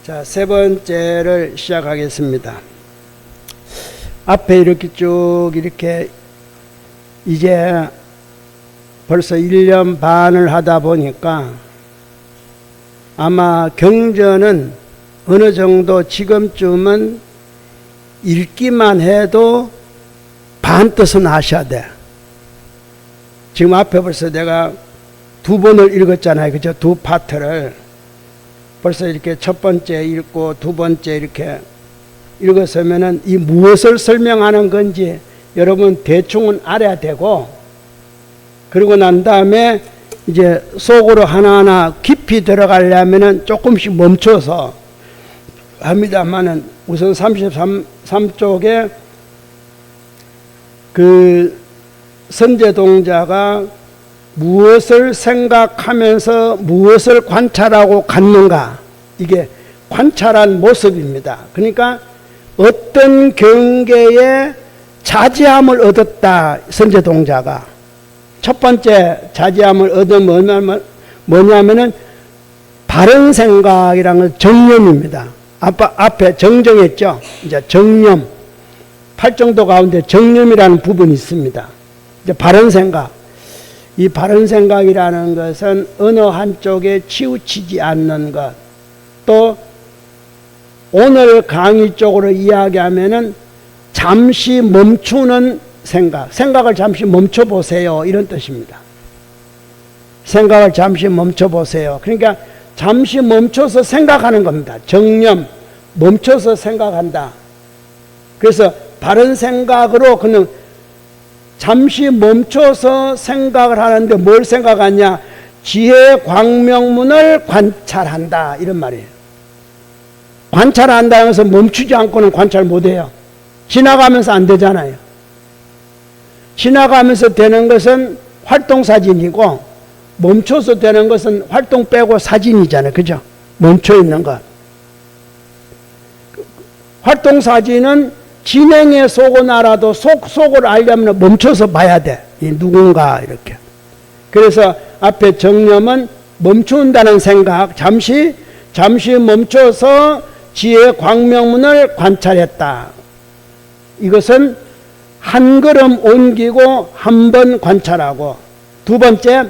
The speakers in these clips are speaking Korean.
자, 세 번째를 시작하겠습니다. 앞에 이렇게 쭉 이렇게 이제 벌써 1년 반을 하다 보니까 아마 경전은 어느 정도 지금쯤은 읽기만 해도 반 뜻은 아셔야 돼. 지금 앞에 벌써 내가 2번을 읽었잖아요. 그죠? 2파트를. 벌써 이렇게 첫 번째 읽고 두 번째 이렇게 읽었으면은 이 무엇을 설명하는 건지 여러분 대충은 알아야 되고, 그리고 난 다음에 이제 속으로 하나하나 깊이 들어가려면은 조금씩 멈춰서 합니다만은 우선 33쪽에 그 선제동자가 무엇을 생각하면서 무엇을 관찰하고 갖는가, 이게 관찰한 모습입니다. 그러니까 어떤 경계에 자제함을 얻었다. 선제동자가 첫 번째 자제함을 얻은 뭐냐면은 바른 생각이라는 건 정념입니다. 앞에 정정했죠. 이제 정념 8정도 가운데 정념이라는 부분이 있습니다. 이제 바른 생각, 이 바른 생각이라는 것은 어느 한쪽에 치우치지 않는 것, 또 오늘 강의 쪽으로 이야기하면은 잠시 멈추는 생각, 생각을 잠시 멈춰 보세요, 이런 뜻입니다. 생각을 잠시 멈춰 보세요. 그러니까 잠시 멈춰서 생각하는 겁니다. 정념, 멈춰서 생각한다. 그래서 바른 생각으로 그는 잠시 멈춰서 생각을 하는데 뭘 생각하냐? 지혜 광명문을 관찰한다, 이런 말이에요. 관찰한다 하면서 멈추지 않고는 관찰 못해요. 지나가면서 안 되잖아요. 지나가면서 되는 것은 활동사진이고 멈춰서 되는 것은 활동 빼고 사진이잖아요. 그죠? 멈춰 있는 것. 활동사진은 진행에 속은 알아도 속을 알려면 멈춰서 봐야 돼. 이 누군가 이렇게. 그래서 앞에 정념은 멈춘다는 생각, 잠시 멈춰서 지혜 광명문을 관찰했다. 이것은 한 걸음 옮기고 한 번 관찰하고, 두 번째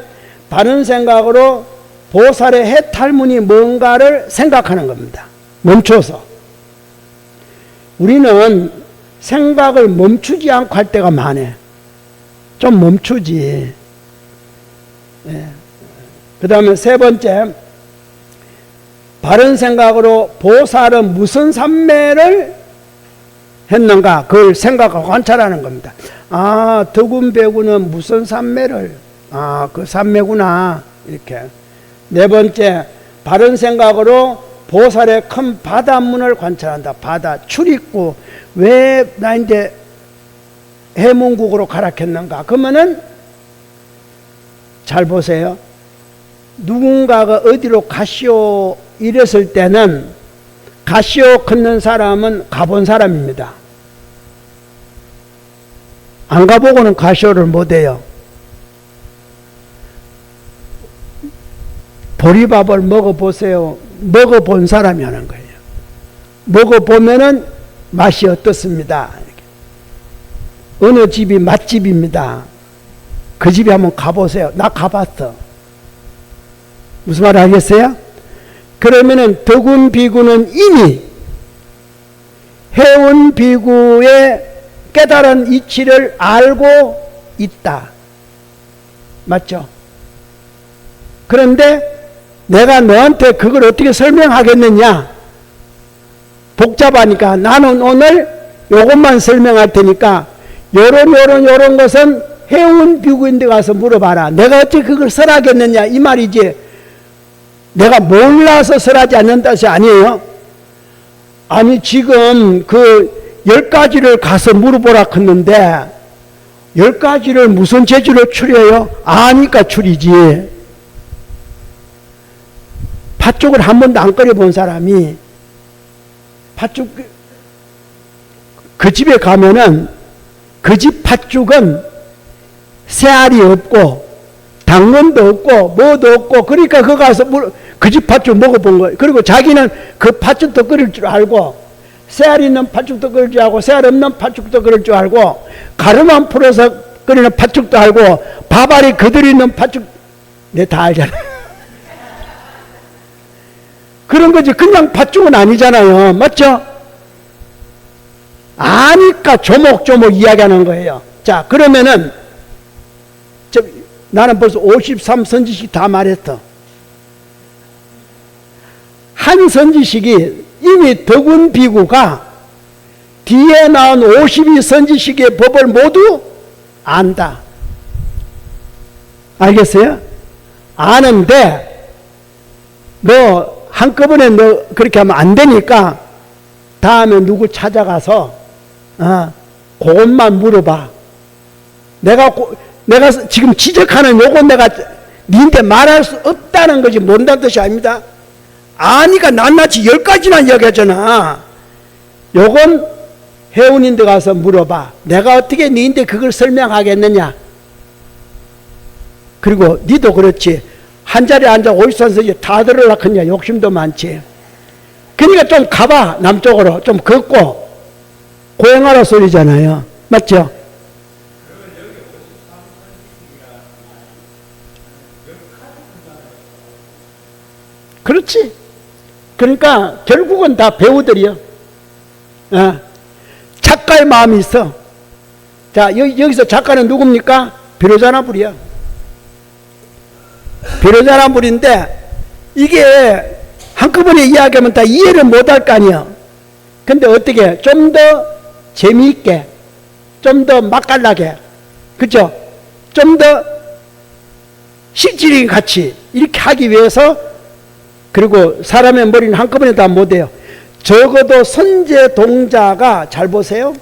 바른 생각으로 보살의 해탈문이 뭔가를 생각하는 겁니다. 멈춰서. 우리는 생각을 멈추지 않고 할 때가 많아. 좀 멈추지. 예. 그 다음에 세 번째, 바른 생각으로 보살은 무슨 삼매를 했는가, 그걸 생각하고 관찰하는 겁니다. 아, 덕운배구는 무슨 삼매를, 그 삼매구나, 이렇게. 네 번째, 바른 생각으로 보살의 큰 바닷문을 관찰한다. 바다, 출입구. 왜 나인데 해문국으로 가락했는가? 그러면은 잘 보세요. 누군가가 어디로 가시오 이랬을 때는 가시오 걷는 사람은 가본 사람입니다. 안 가보고는 가시오를 못해요. 보리밥을 먹어보세요. 먹어본 사람이 하는 거예요. 먹어보면은 맛이 어떻습니다. 이렇게. 어느 집이 맛집입니다. 그 집에 한번 가보세요. 나 가봤어. 무슨 말 하겠어요? 그러면은 덕운 비구는 이미 해운 비구의 깨달은 이치를 알고 있다. 맞죠? 그런데 내가 너한테 그걸 어떻게 설명하겠느냐? 복잡하니까 나는 오늘 요것만 설명할 테니까 요런 것은 해운 비구인데 가서 물어봐라. 내가 어떻게 그걸 설하겠느냐, 이 말이지. 내가 몰라서 설하지 않는다 것이 아니에요. 아니 지금 그 10가지를 가서 물어보라 했는데 10가지를 무슨 재주로 추려요? 아니까 추리지. 팥죽을 한 번도 안 끓여본 사람이 팥죽, 그 집에 가면은 그 집 팥죽은 새알이 없고 당근도 없고 뭐도 없고, 그러니까 그 가서 그 집 팥죽 먹어본 거예요. 그리고 자기는 그 팥죽도 끓일 줄 알고, 쇠알 있는 팥죽도 끓일 줄 알고, 쇠알 없는 팥죽도 끓일 줄 알고, 가루만 풀어서 끓이는 팥죽도 알고, 밥알이 그들 있는 팥죽, 내 다 알잖아. 그런 거지. 그냥 팥죽은 아니잖아요. 맞죠? 아니까 조목조목 이야기하는 거예요. 자, 그러면은, 나는 벌써 53선지식 다 말했어. 한 선지식이 이미 덕운 비구가 뒤에 나온 52선지식의 법을 모두 안다. 알겠어요? 아는데 너 한꺼번에 너 그렇게 하면 안 되니까 다음에 누구 찾아가서 그것만 물어봐. 내가 지금 지적하는 요건 내가 니한테 말할 수 없다는 것이 모른다는 뜻이 아닙니다. 아니까 낱낱이 10가지나 이야기하잖아. 요건 회원인데 가서 물어봐. 내가 어떻게 니한테 그걸 설명하겠느냐. 그리고 니도 그렇지. 한 자리에 앉아 53선지 다 들으려고 하냐. 욕심도 많지. 그러니까 좀 가봐. 남쪽으로 좀 걷고 고행하라 소리잖아요. 맞죠? 그렇지. 그러니까 결국은 다 배우들이요. 작가의 마음이 있어. 자, 여기서 작가는 누굽니까? 비로자나불이야. 비로자나불인데 이게 한꺼번에 이야기하면 다 이해를 못할 거 아니야. 근데 어떻게 좀 더 재미있게, 좀 더 맛깔나게, 그죠? 좀 더 실질이 같이 이렇게 하기 위해서. 그리고 사람의 머리는 한꺼번에 다 못해요. 적어도 선제동자가, 잘 보세요.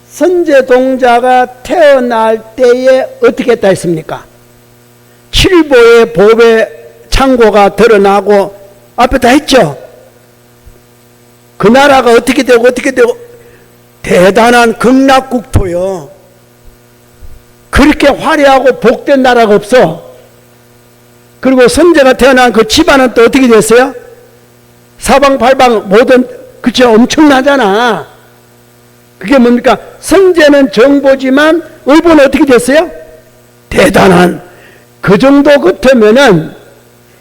선제동자가 태어날 때에 어떻게 했다 했습니까? 칠보의 법의 창고가 드러나고 앞에 다 했죠. 그 나라가 어떻게 되고 대단한 극락국토요. 그렇게 화려하고 복된 나라가 없어. 그리고 선제가 태어난 그 집안은 또 어떻게 됐어요? 사방팔방 모든, 그쵸? 엄청나잖아. 그게 뭡니까? 선제는 정보지만 의보는 어떻게 됐어요? 대단한. 그 정도 같으면은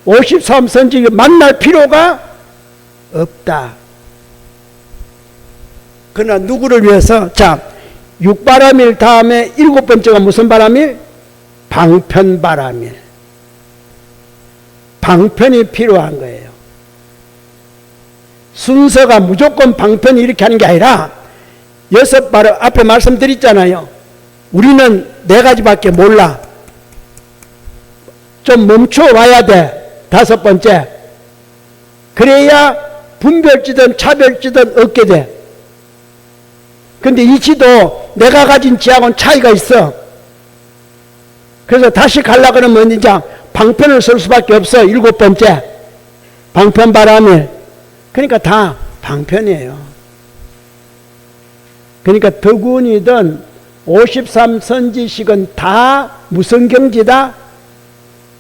53선지를 만날 필요가 없다. 그러나 누구를 위해서? 자, 육바람일 다음에 7번째가 무슨 바람일? 방편바람일. 방편이 필요한 거예요. 순서가 무조건 방편이 이렇게 하는 게 아니라 6바람 앞에 말씀드렸잖아요. 우리는 4가지밖에 몰라. 좀 멈춰 와야 돼. 5번째. 그래야 분별지든 차별지든 얻게 돼. 근데 이 지도 내가 가진 지하고는 차이가 있어. 그래서 다시 가려고 그러면 이제 방편을 쓸 수밖에 없어. 7번째. 방편바람일. 그러니까 다 방편이에요. 그러니까 덕운이든 53선지식은 다 무슨 경지다?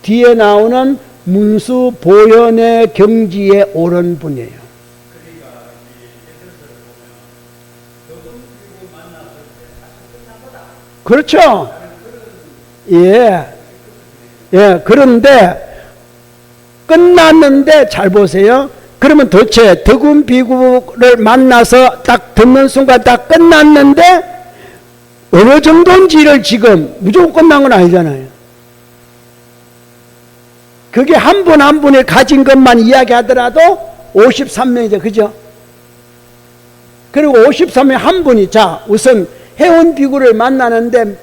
뒤에 나오는 문수보현의 경지에 오른 분이에요. 그렇죠. 예. 예, 그런데 끝났는데 잘 보세요. 그러면 도대체 덕운 비구를 만나서 딱 듣는 순간 딱 끝났는데 어느 정도인지를 지금 무조건 끝난 건 아니잖아요. 그게 한 분 한 분이 가진 것만 이야기하더라도 53명이죠. 그죠? 그리고 53명 한 분이, 자, 우선 해운 비구를 만나는데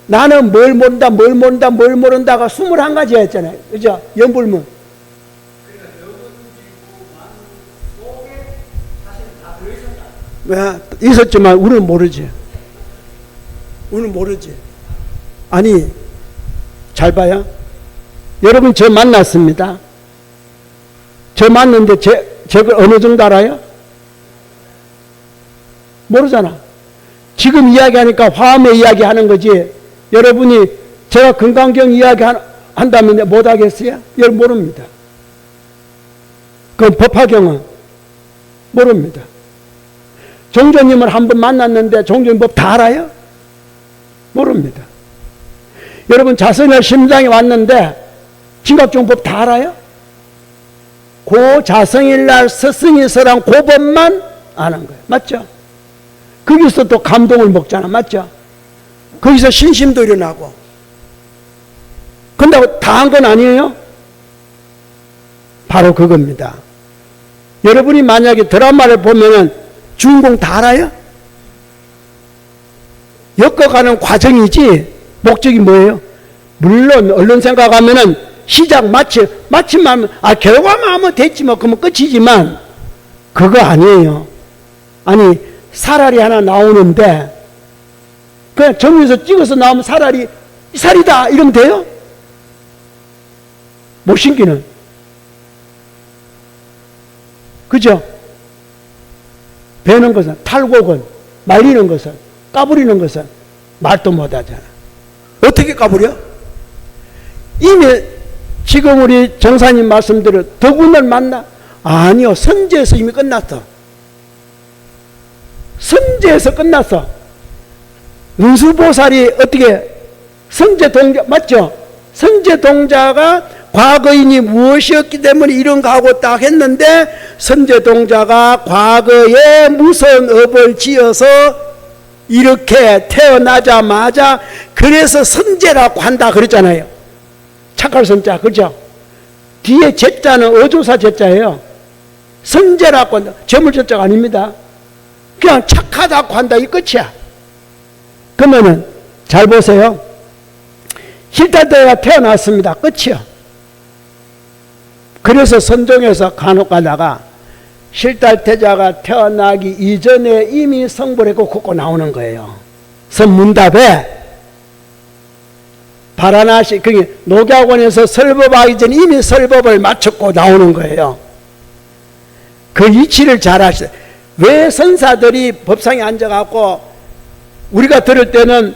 나는 뭘 모른다가 21가지 했잖아요. 그죠? 연불문. 왜? 있었지만 우리는 모르지. 우리는 모르지. 아니, 잘 봐요. 여러분 저 만났습니다. 저 만났는데 저걸 어느 정도 알아요? 모르잖아. 지금 이야기하니까 화엄의 이야기하는 거지. 여러분이 제가 금강경 이야기하는 한다면 못하겠어요? 여러분 모릅니다. 그 법화경은 모릅니다. 종조님을 한번 만났는데 종조님 법 다 알아요? 모릅니다. 여러분 자선의 심장에 왔는데 진각종법 다 알아요? 그 자성일날 스승이 서랑 그 법만 아는 거예요. 맞죠? 거기서 또 감동을 먹잖아. 맞죠? 거기서 신심도 일어나고. 근데 다 한 건 아니에요? 바로 그겁니다. 여러분이 만약에 드라마를 보면은 주인공 다 알아요? 엮어가는 과정이지 목적이 뭐예요? 물론 얼른 생각하면은 시작 마침만 결과만 하면 됐지 뭐 그러면 끝이지만 그거 아니에요. 아니 살알이 하나 나오는데 그냥 정면에서 찍어서 나오면 살알이 이 살이다 이러면 돼요? 못 신기는. 그죠? 베는 것은, 탈곡은, 말리는 것은, 까부리는 것은 말도 못하잖아. 어떻게 까부려? 이미 지금 우리 정사님 말씀대로 덕운을 만나? 아니요. 선제에서 이미 끝났어. 선제에서 끝났어. 운수보살이 어떻게 선제동자 맞죠? 선제동자가 과거인이 무엇이었기 때문에 이런 거 하고 딱 했는데 선제동자가 과거에 무슨 업을 지어서 이렇게 태어나자마자 그래서 선제라고 한다 그랬잖아요. 착할 선자 그죠? 뒤에 제자는 어조사 제자예요. 선제라고 한다. 재물제자가 아닙니다. 그냥 착하다고 한다 이 끝이야. 그러면은 잘 보세요. 실타대가 태어났습니다. 끝이요. 그래서 선종에서 간혹 가다가 실달태자가 태어나기 이전에 이미 성불 했고 걷고 나오는 거예요. 선문답에 바라나시 그게 녹약원에서 설법하기 전에 이미 설법을 마쳤고 나오는 거예요. 그 이치를 잘 아시죠. 왜 선사들이 법상에 앉아갖고 우리가 들을 때는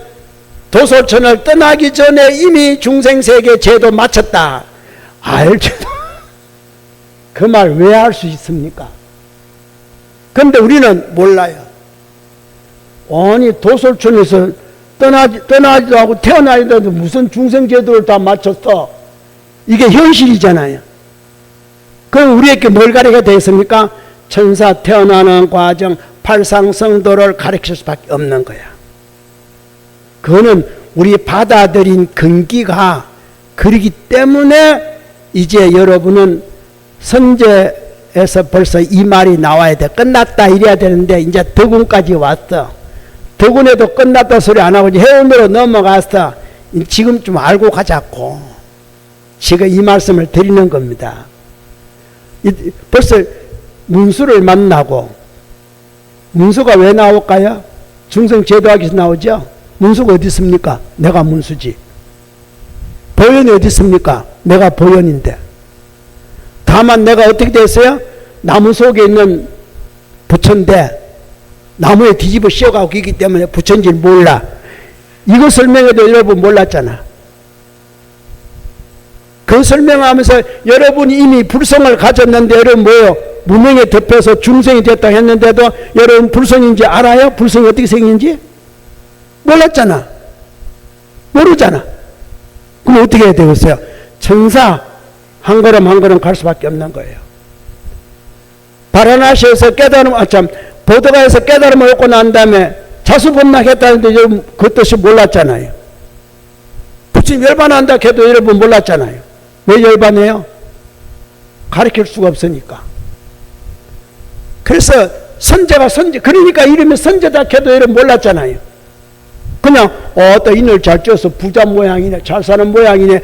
도솔천을 떠나기 전에 이미 중생세계 제도 마쳤다. 알지도 그 말 왜 할 수 있습니까? 그런데 우리는 몰라요. 아니 도솔천에서 떠나지도 하고 태어나지도 무슨 중생제도를 다 마쳤어. 이게 현실이잖아요. 그럼 우리에게 뭘 가르쳐야 되겠습니까? 천사 태어나는 과정 팔상성도를 가르칠 수밖에 없는 거야. 그거는 우리 받아들인 근기가 그러기 때문에 이제 여러분은 선제에서 벌써 이 말이 나와야 돼. 끝났다 이래야 되는데 이제 덕운까지 왔어. 덕운에도 끝났다 소리 안 하고 이제 해운으로 넘어갔어. 지금 좀 알고 가자고. 지금 이 말씀을 드리는 겁니다. 벌써 문수를 만나고 문수가 왜 나올까요? 중생 제도학에서 나오죠. 문수가 어디 있습니까? 내가 문수지. 보현이 어디 있습니까? 내가 보현인데. 다만 내가 어떻게 됐어요? 나무 속에 있는 부처인데 나무에 뒤집어 씌워가고 있기 때문에 부처인지를 몰라. 이거 설명해도 여러분 몰랐잖아. 그 설명하면서 여러분이 이미 불성을 가졌는데 여러분 뭐예요? 무명에 덮여서 중생이 됐다 했는데도 여러분 불성인지 알아요? 불성이 어떻게 생긴지? 몰랐잖아. 모르잖아. 그럼 어떻게 해야 되겠어요? 천사 한 걸음 한 걸음 갈 수밖에 없는 거예요. 바라나시에서 깨달음, 보드가에서 깨달음을 얻고 난 다음에 자수본락했다는데 여러분 그 뜻이 몰랐잖아요. 부처님 열반한다 해도 여러분 몰랐잖아요. 왜 열반해요? 가르칠 수가 없으니까. 그래서 선제가 그러니까 이름이 선제다 해도 여러분 몰랐잖아요. 그냥 또 인을 잘 쪄서 부자 모양이네, 잘 사는 모양이네,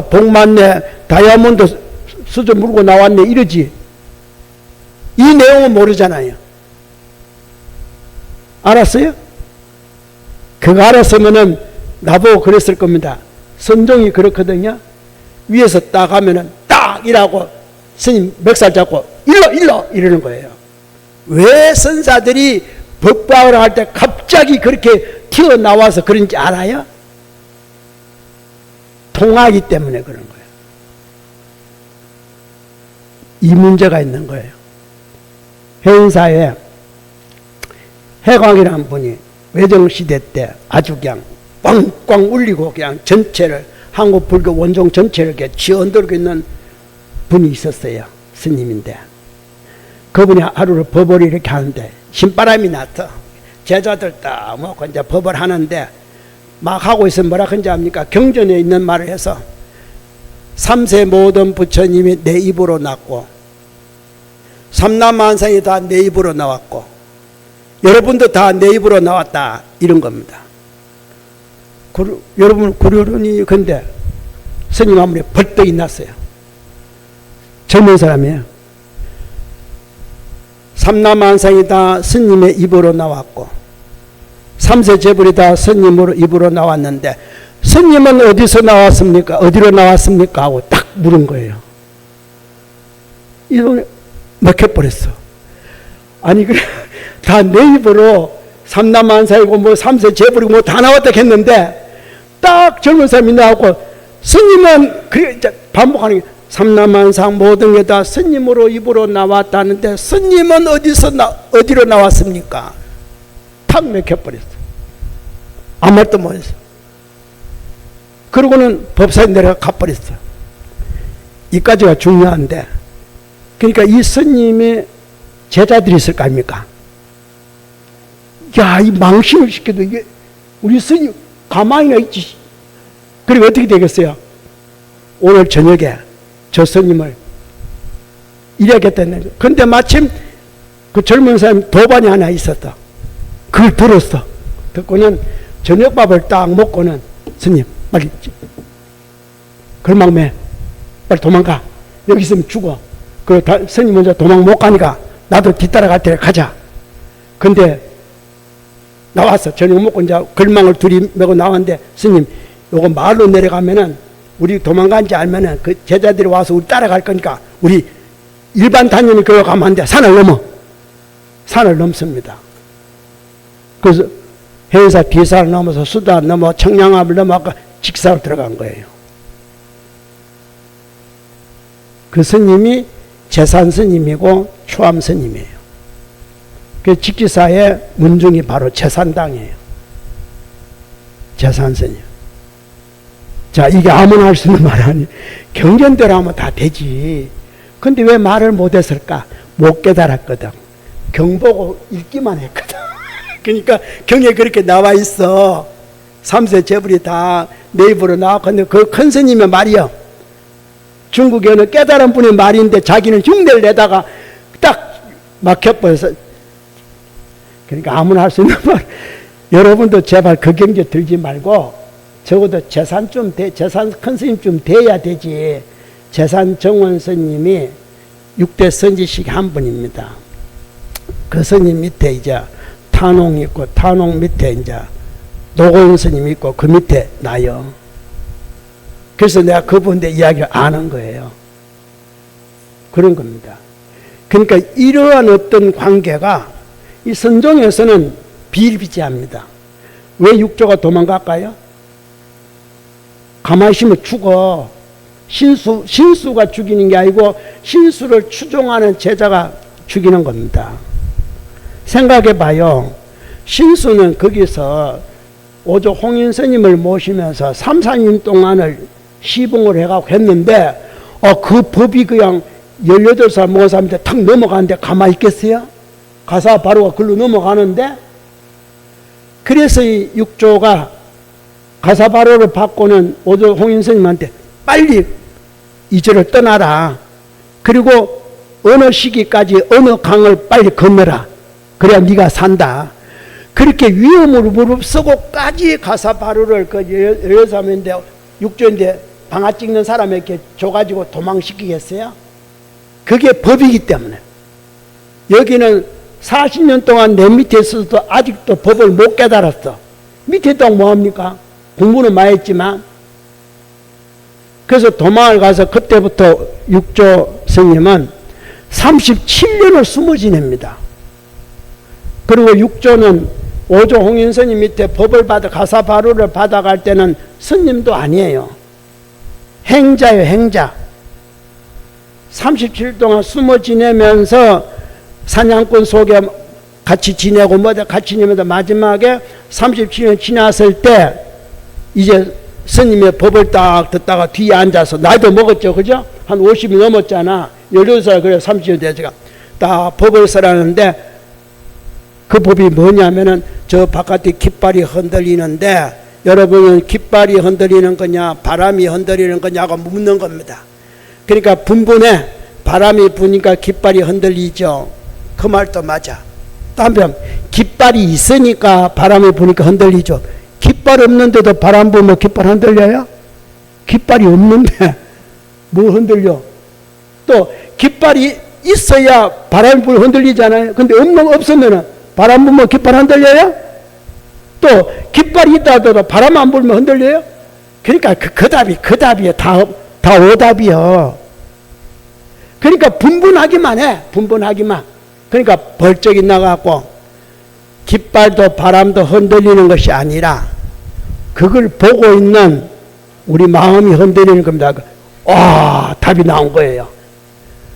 복 많네, 다이아몬드 수저 물고 나왔네 이러지. 이 내용은 모르잖아요. 알았어요? 그거 알았으면은 나보고 그랬을 겁니다. 선종이 그렇거든요. 위에서 딱 하면은 딱 이라고 스님 멱살 잡고 일러 이러는 거예요. 왜 선사들이 법과를 할 때 갑자기 그렇게 튀어나와서 그런지 알아요? 통하기 때문에 그런 거예요. 이 문제가 있는 거예요. 해운사에 해광이라는 분이 외정시대 때 아주 그냥 꽝꽝 울리고 그냥 전체를 한국 불교 원종 전체를 이렇게 지어들고 있는 분이 있었어요. 스님인데 그분이 하루를 법을 이렇게 하는데 신바람이 나서 제자들 딱 먹고 이제 법을 하는데 막 하고 있으면 뭐라 그런지 압니까? 경전에 있는 말을 해서 삼세 모든 부처님이 내 입으로 났고 삼남만상이 다 내 입으로 나왔고 여러분도 다 내 입으로 나왔다 이런 겁니다. 여러분 그러니 근데 스님 한 분이 벌떡 일어났어요. 젊은 사람이에요. 삼남만상이 다 스님의 입으로 나왔고 삼세 재불이 다 스님으로 입으로 나왔는데 스님은 어디서 나왔습니까? 어디로 나왔습니까? 하고 딱 물은 거예요. 이놈이 먹혀버렸어. 아니 그래 다 내 입으로 삼남만상이고 뭐 삼세 재불이고 뭐 다 나왔다 했는데 딱 젊은 사람이 나왔고 스님은 그래 반복하는 게 삼남만상 모든 게 다 스님으로 입으로 나왔다는데 스님은 어디로 나왔습니까? 탁 맥혀버렸어. 아무 말도 못했어. 그러고는 법사에 내려가 가버렸어. 이까지가 중요한데 그러니까 이 스님이 제자들이 있을 거 아닙니까? 야, 이 망신을 시켜도 이게 우리 스님 가만히나 있지. 그리고 어떻게 되겠어요? 오늘 저녁에 저 스님을 이래야겠다는 거예요. 근데 마침 그 젊은 사람 도반이 하나 있었다. 그걸 들었어. 듣고는 저녁밥을 딱 먹고는 스님 빨리 걸망매 빨리 도망가. 여기 있으면 죽어. 그 스님 먼저 도망 못 가니까 나도 뒤따라갈 테니 가자. 근데 나왔어. 저녁 먹고 이제 걸망을 둘이 메고 나왔는데 스님 요거 마을로 내려가면은 우리 도망간지 알면은 그 제자들이 와서 우리 따라갈 거니까 우리 일반 단연히 그러 가면 안 돼. 산을 넘어. 산을 넘습니다. 그래서 해운사 비사를 넘어서 수다 넘어 청량암을 넘어 직사로 들어간 거예요. 그 스님이 재산 스님이고 초암 스님이에요. 그 직지사의 문중이 바로 재산당이에요. 재산 스님. 자, 이게 아무나 할 수 있는 말 아니. 경전대로 하면 다 되지. 근데 왜 말을 못했을까? 못 깨달았거든. 경 보고 읽기만 했거든. 그러니까 경에 그렇게 나와 있어. 삼세 재불이 다 내 입으로 나왔는데 그 큰 스님의 말이요. 중국에는 깨달은 분의 말인데 자기는 흉내를 내다가 딱 막혀버려서. 그러니까 아무나 할 수 있는 말. 여러분도 제발 그 경제 들지 말고 적어도 재산 큰 스님 좀 돼야 되지. 재산 정원 스님이 6대 선지식 한 분입니다. 그 스님 밑에 이제 탄홍이 있고, 탄홍 밑에 이제 노고인 스님이 있고, 그 밑에 나요. 그래서 내가 그분의 이야기를 아는 거예요. 그런 겁니다. 그러니까 이러한 어떤 관계가 이 선종에서는 비일비재합니다. 왜 육조가 도망갈까요? 가만히 있으면 죽어. 신수가 죽이는 게 아니고 신수를 추종하는 제자가 죽이는 겁니다. 생각해 봐요. 신수는 거기서 오조 홍인 스님을 모시면서 3, 4년 동안을 시봉을 해가고 했는데 그 법이 그냥 18살 먹은 사람한테 탁 넘어가는데 가만히 있겠어요? 가사 바로가 글로 넘어가는데 그래서 이 육조가 가사바로를 받고는 오조 홍인 스님한테 빨리 이제를 떠나라. 그리고 어느 시기까지 어느 강을 빨리 건너라. 그래야 네가 산다. 그렇게 위험을 무릅쓰고까지 가사바로를 그 16살인데 육조인데 방아 찍는 사람에게 줘가지고 도망시키겠어요? 그게 법이기 때문에. 여기는 40년 동안 내 밑에 있어도 아직도 법을 못 깨달았어. 밑에 있다고 뭐합니까? 공부는 많이 했지만. 그래서 도망을 가서 그때부터 육조 스님은 37년을 숨어 지냅니다. 그리고 육조는 오조 홍인 스님 밑에 법을 받아 가사바루를 받아갈 때는 스님도 아니에요. 행자예요, 행자. 37일 동안 숨어 지내면서 사냥꾼 속에 같이 지내고 뭐다 같이 지내면서 마지막에 37년 지났을 때 이제 스님의 법을 딱 듣다가 뒤에 앉아서 나이도 먹었죠, 그죠? 한 50이 넘었잖아. 18살 그래 30년 되니까 딱 법을 쓰라는데 그 법이 뭐냐면은 저 바깥에 깃발이 흔들리는데 여러분은 깃발이 흔들리는 거냐 바람이 흔들리는 거냐고 묻는 겁니다. 그러니까 분분해. 바람이 부니까 깃발이 흔들리죠. 그 말도 맞아. 또 한편 깃발이 있으니까 바람이 부니까 흔들리죠. 깃발 없는데도 바람 불면 깃발 흔들려요? 깃발이 없는데 뭐 흔들려? 또 깃발이 있어야 바람이 불 흔들리잖아요. 근데 없으면은 바람 불면 깃발 흔들려요? 또 깃발이 있다 하더라도 바람 안 불면 흔들려요? 그러니까 그 답이에요. 다 오답이요. 그러니까 분분하기만 해. 분분하기만. 그러니까 벌쩍이 나가고 깃발도 바람도 흔들리는 것이 아니라 그걸 보고 있는 우리 마음이 흔들리는 겁니다. 답이 나온 거예요.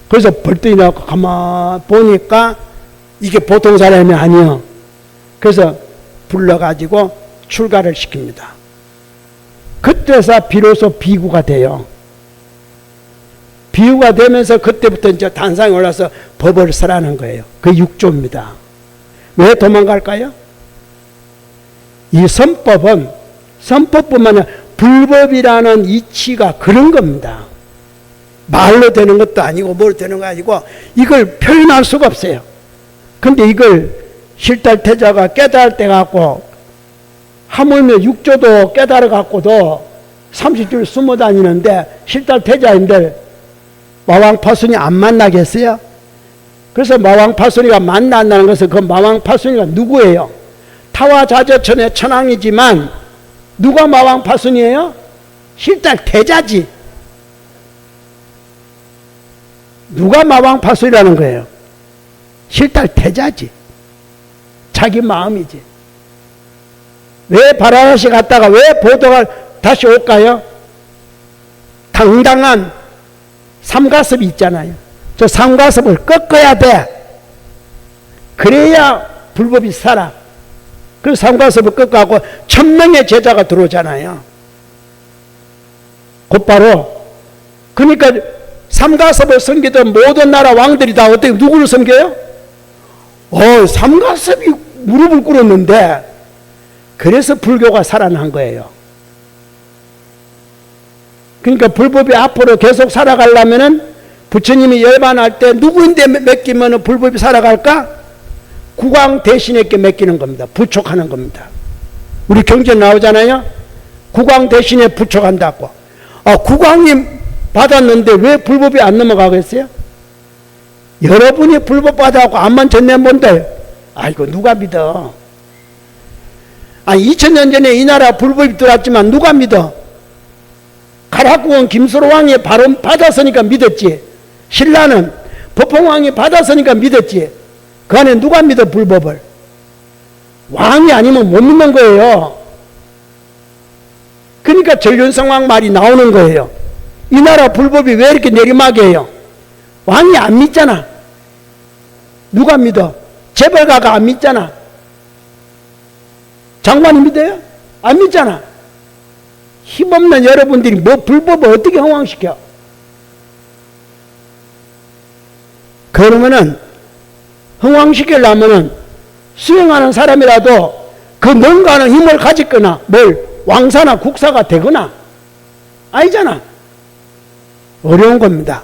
그래서 벌떡이 나고 가만 보니까 이게 보통 사람이 아니요. 그래서 불러가지고 출가를 시킵니다. 그때서 비로소 비구가 돼요. 비구가 되면서 그때부터 이제 단상에 올라서 법을 쓰라는 거예요. 그 6조입니다. 왜 도망갈까요? 이 선법뿐만 아니라 불법이라는 이치가 그런 겁니다. 말로 되는 것도 아니고 뭘 되는 거 아니고 이걸 표현할 수가 없어요. 근데 이걸 실달태자가 깨달을 때 갖고 하물며 6조도 깨달아 갖고도 30줄 숨어 다니는데 실달태자인데 마왕파순이 안 만나겠어요? 그래서 마왕파순이가 만난다는 것은 그 마왕파순이가 누구예요? 타와자저천의 천왕이지만 누가 마왕파순이에요? 실달태자지. 누가 마왕파순이라는 거예요? 실달태자지. 자기 마음이지. 왜 바라나시 갔다가 왜 보도가 다시 올까요? 당당한 삼가섭이 있잖아요. 저 삼가섭을 꺾어야 돼. 그래야 불법이 살아. 그래서 삼가섭을 꺾어가고 1000명의 제자가 들어오잖아요. 곧바로. 그러니까 삼가섭을 섬기던 모든 나라 왕들이 다 어떻게 누구를 섬겨요? 삼가섭이 무릎을 꿇었는데 그래서 불교가 살아난 거예요. 그러니까 불법이 앞으로 계속 살아가려면은 부처님이 열반할 때 누구인데 맡기면 불법이 살아갈까? 국왕 대신에게 맡기는 겁니다. 부촉하는 겁니다. 우리 경전 나오잖아요. 국왕 대신에 부촉한다고. 국왕이 받았는데 왜 불법이 안 넘어가겠어요? 여러분이 불법 받아갖고 암만 전내본데 아이고 누가 믿어? 2000년 전에 이 나라 불법이 들어왔지만 누가 믿어? 가락국은 김수로왕이 바로 받았으니까 믿었지. 신라는 법홍왕이 받았으니까 믿었지. 그 안에 누가 믿어 불법을? 왕이 아니면 못 믿는 거예요. 그러니까 전륜성왕 말이 나오는 거예요. 이 나라 불법이 왜 이렇게 내리막이에요? 왕이 안 믿잖아. 누가 믿어? 재벌가가 안 믿잖아. 장관이 믿어요? 안 믿잖아. 힘없는 여러분들이 뭐 불법을 어떻게 흥왕시켜? 그러면은 흥왕시키려면은 수행하는 사람이라도 그 뭔가는 힘을 가졌거나 뭘 왕사나 국사가 되거나 아니잖아. 어려운 겁니다.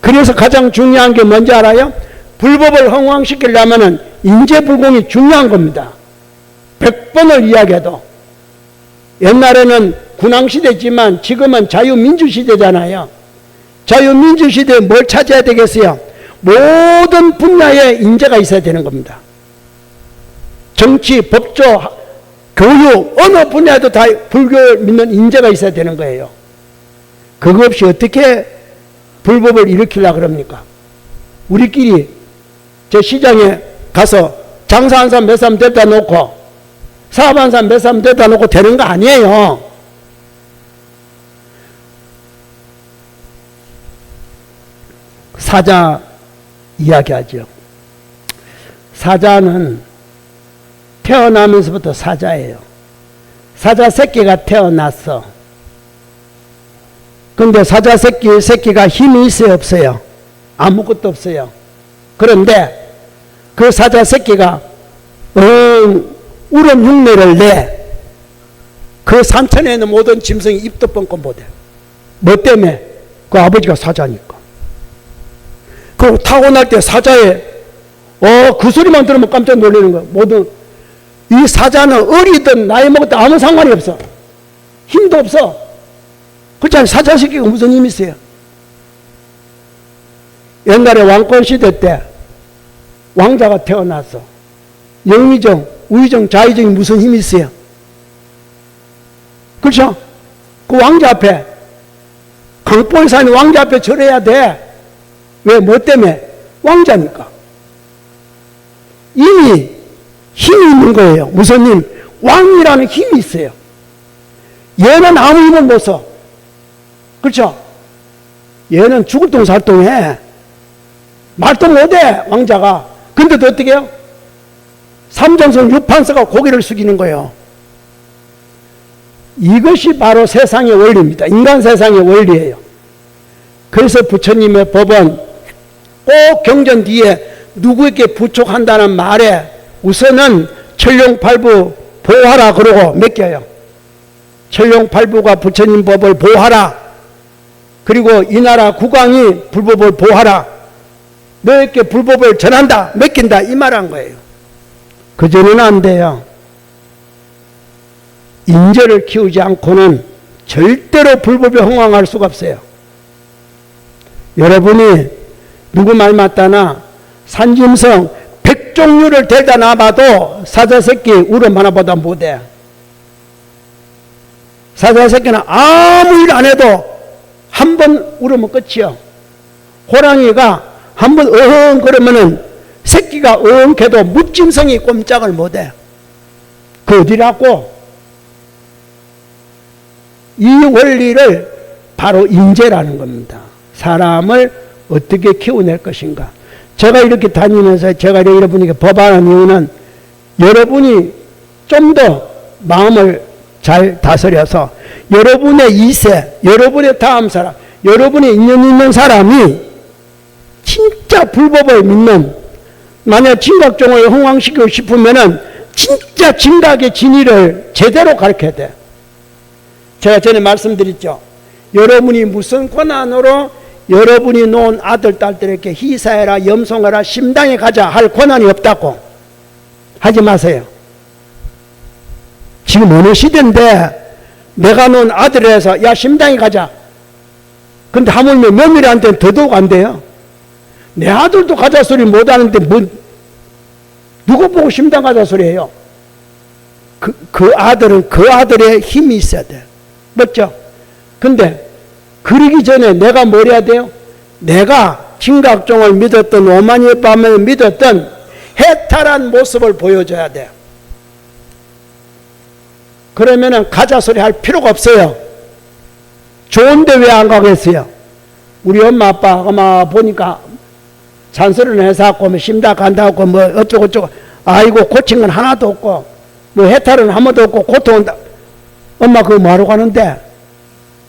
그래서 가장 중요한 게 뭔지 알아요? 불법을 흥왕시키려면은 인재불공이 중요한 겁니다. 100번을 이야기해도. 옛날에는 군왕시대지만 지금은 자유민주시대잖아요. 자유민주시대에 뭘 찾아야 되겠어요? 모든 분야에 인재가 있어야 되는 겁니다. 정치, 법조, 교육, 어느 분야에도 다 불교를 믿는 인재가 있어야 되는 거예요. 그거 없이 어떻게 불법을 일으키려고 그럽니까? 우리끼리 저 시장에 가서 장사한 사람 몇 사람 데려다 놓고 사업한 사람 몇 사람 데려다 놓고 되는 거 아니에요. 사자 이야기하죠. 사자는 태어나면서부터 사자예요. 사자 새끼가 태어났어. 근데 사자 새끼가 힘이 있어요, 없어요? 아무것도 없어요. 그런데 그 사자 새끼가 울음 흉내를 내. 그 산천에 있는 모든 짐승이 입도 뻥끗 못해. 뭐 때문에? 그 아버지가 사자니까. 그 타고날 때 사자의 그 소리만 들으면 깜짝 놀라는 거야. 모든 이 사자는 어리든 나이 먹었든 아무 상관이 없어. 힘도 없어. 그렇잖아요. 사자 새끼가 무슨 힘이 있어요? 옛날에 왕권 시대 때 왕자가 태어났어. 영의정, 우의정, 좌의정이 무슨 힘이 있어요? 그렇죠? 그 왕자 앞에, 강보에 사는 왕자 앞에 절해야 돼. 왜? 뭐 때문에? 왕자니까. 이미 힘이 있는 거예요. 무슨 힘? 왕이라는 힘이 있어요. 얘는 아무 힘을 못 써. 그렇죠? 얘는 죽을 똥 살 똥 해. 말도 못해, 왕자가. 근데도 어떻게 해요? 삼정성 유판서가 고개를 숙이는 거예요. 이것이 바로 세상의 원리입니다. 인간 세상의 원리예요. 그래서 부처님의 법은 꼭 경전 뒤에 누구에게 부촉한다는 말에 우선은 천룡팔부 보하라 그러고 맡겨요. 천룡팔부가 부처님 법을 보하라. 그리고 이 나라 국왕이 불법을 보하라. 너에게 불법을 전한다, 맡긴다, 이 말한 거예요. 그전에는 안 돼요. 인재를 키우지 않고는 절대로 불법에 흥왕할 수가 없어요. 여러분이 누구 말 맞다나 산짐승 100종류를 데려다 놔봐도 사자새끼 울음 하나보다 못해. 사자새끼는 아무 일 안 해도 한 번 울으면 끝이요. 호랑이가 한 번 어흥 그러면은 새끼가 어흥해도 묻짐승이 꼼짝을 못해. 그 어디라고? 이 원리를 바로 인재라는 겁니다. 사람을 어떻게 키워낼 것인가. 제가 이렇게 다니면서 제가 여러분에게 법하는 이유는 여러분이 좀 더 마음을 잘 다스려서 여러분의 2세, 여러분의 다음 사람, 여러분의 인연 있는 사람이 진짜 불법을 믿는, 만약 진각종을 흥왕시키고 싶으면은 진짜 진각의 진리를 제대로 가르쳐야 돼. 제가 전에 말씀드렸죠. 여러분이 무슨 권한으로 여러분이 놓은 아들, 딸들에게 희사해라, 염송하라, 심당에 가자 할 권한이 없다고. 하지 마세요. 지금 어느 시대인데 내가 놓은 아들에서 야 심당에 가자. 근데 하물며 며느리한테는 더더욱 안 돼요. 내 아들도 가자 소리 못하는데 뭐 누구 보고 심당 가자 소리 해요. 그 아들은 그 아들의 힘이 있어야 돼. 맞죠? 근데 그러기 전에 내가 뭘 해야 돼요? 내가 진각종을 믿었던 오만이의 밤을 믿었던 해탈한 모습을 보여줘야 돼. 그러면은 가자 소리 할 필요가 없어요. 좋은데 왜 안 가겠어요? 우리 엄마 아빠 아마 보니까 잔소리를 해서 뭐 심다 간다고 뭐 어쩌고 아이고 고친 건 하나도 없고 뭐 해탈은 한 번도 없고 고통은 엄마 그거 뭐하러 가는데?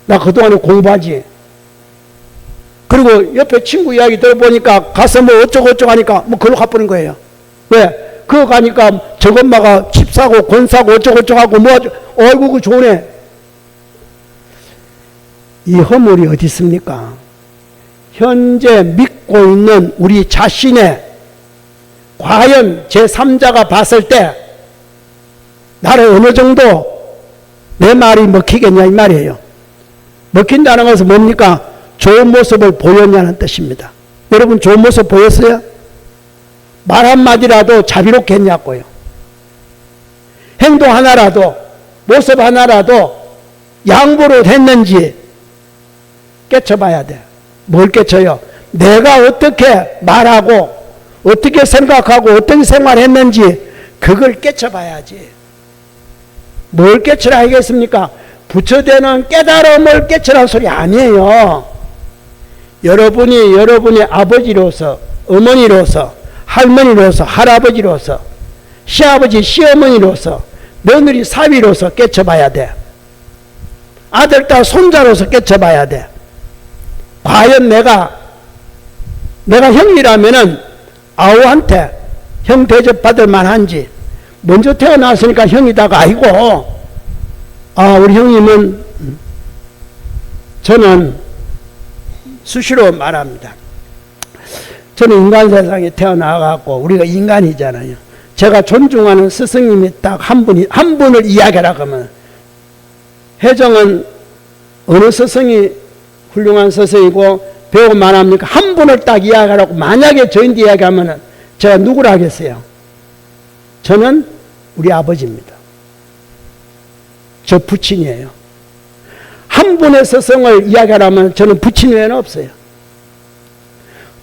나 그동안에 공부하지. 그리고 옆에 친구 이야기 들어보니까 가서 뭐 어쩌고 하니까 뭐 그걸로 가버린 거예요. 왜? 그거 가니까 저엄마가 집 사고 권 사고 어쩌고 하고 뭐 어이구 그거 좋네. 이 허물이 어디 있습니까? 현재 믿고 있는 우리 자신의 과연 제3자가 봤을 때 나를 어느 정도 내 말이 먹히겠냐 이 말이에요. 먹힌다는 것은 뭡니까? 좋은 모습을 보였냐는 뜻입니다. 여러분 좋은 모습 보였어요? 말 한마디라도 자비롭게 했냐고요. 행동 하나라도 모습 하나라도 양보를 했는지 깨쳐봐야 돼. 뭘 깨쳐요? 내가 어떻게 말하고 어떻게 생각하고 어떻게 생활했는지 그걸 깨쳐봐야지. 뭘 깨쳐라 하겠습니까? 부처되는 깨달음을 깨쳐라는 소리 아니에요. 여러분이 여러분의 아버지로서, 어머니로서, 할머니로서, 할아버지로서, 시아버지, 시어머니로서, 며느리, 사위로서 깨쳐봐야 돼. 아들, 딸, 손자로서 깨쳐봐야 돼. 과연 내가 형이라면은 아우한테 형 대접 받을 만한지. 먼저 태어났으니까 형이다가 아니고, 우리 형님은, 저는 수시로 말합니다. 저는 인간 세상에 태어나갖고 우리가 인간이잖아요. 제가 존중하는 스승님이 딱 한 분을 이야기하라 그러면, 혜정은 어느 스승이 훌륭한 스승이고 배우고 말합니까? 한 분을 딱 이야기하라고 만약에 저인데 이야기하면 제가 누구라 하겠어요? 저는 우리 아버지입니다. 저 부친이에요. 한 분의 스승을 이야기하라면 저는 부친 외에는 없어요.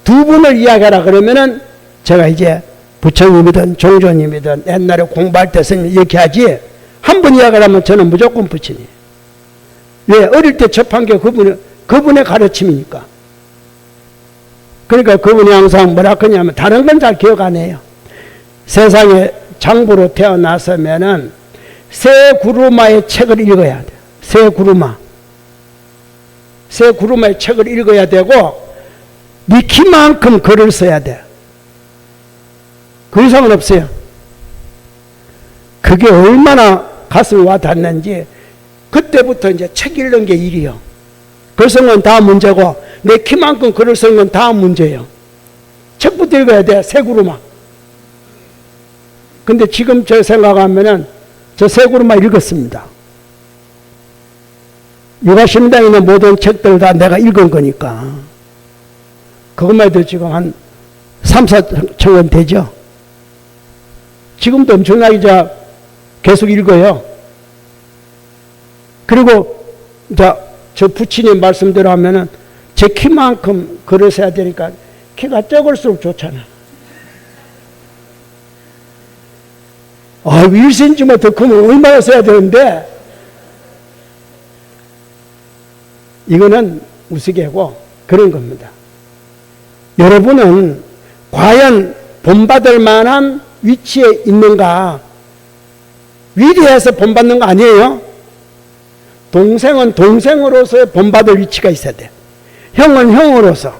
두 분을 이야기하라 그러면은 제가 이제 부처님이든 종조님이든 옛날에 공부할 때 스님 이렇게 하지, 한 분 이야기하라면 저는 무조건 부친이에요. 왜? 어릴 때 접한 게 그분의 가르침이니까. 그러니까 그분이 항상 뭐라 그러냐면, 다른 건 잘 기억 안 해요. 세상에 장부로 태어났으면은 새 구루마의 책을 읽어야 돼. 새 구루마의 책을 읽어야 되고, 네 키만큼 글을 써야 돼. 그 이상은 없어요. 그게 얼마나 가슴에 와 닿는지, 그때부터 이제 책 읽는 게 일이요. 글 쓴 건 다 문제고, 내 키만큼 글을 쓴 건 다 문제예요. 책부터 읽어야 돼, 새 구루마. 근데 지금 저 생각하면은 저 새 구루마 읽었습니다. 육아신당에 있는 모든 책들 다 내가 읽은 거니까. 그것만 해도 지금 한 3,4천 원 되죠. 지금도 엄청나게 계속 읽어요. 그리고 저 부친님 말씀대로 하면은 제 키만큼 글을 써야 되니까 키가 적을수록 좋잖아. 1cm만 더 크면 얼마나 써야 되는데, 이거는 우스개고 그런 겁니다. 여러분은 과연 본받을 만한 위치에 있는가? 위대해서 본받는 거 아니에요. 동생은 동생으로서의 본받을 위치가 있어야 돼. 형은 형으로서,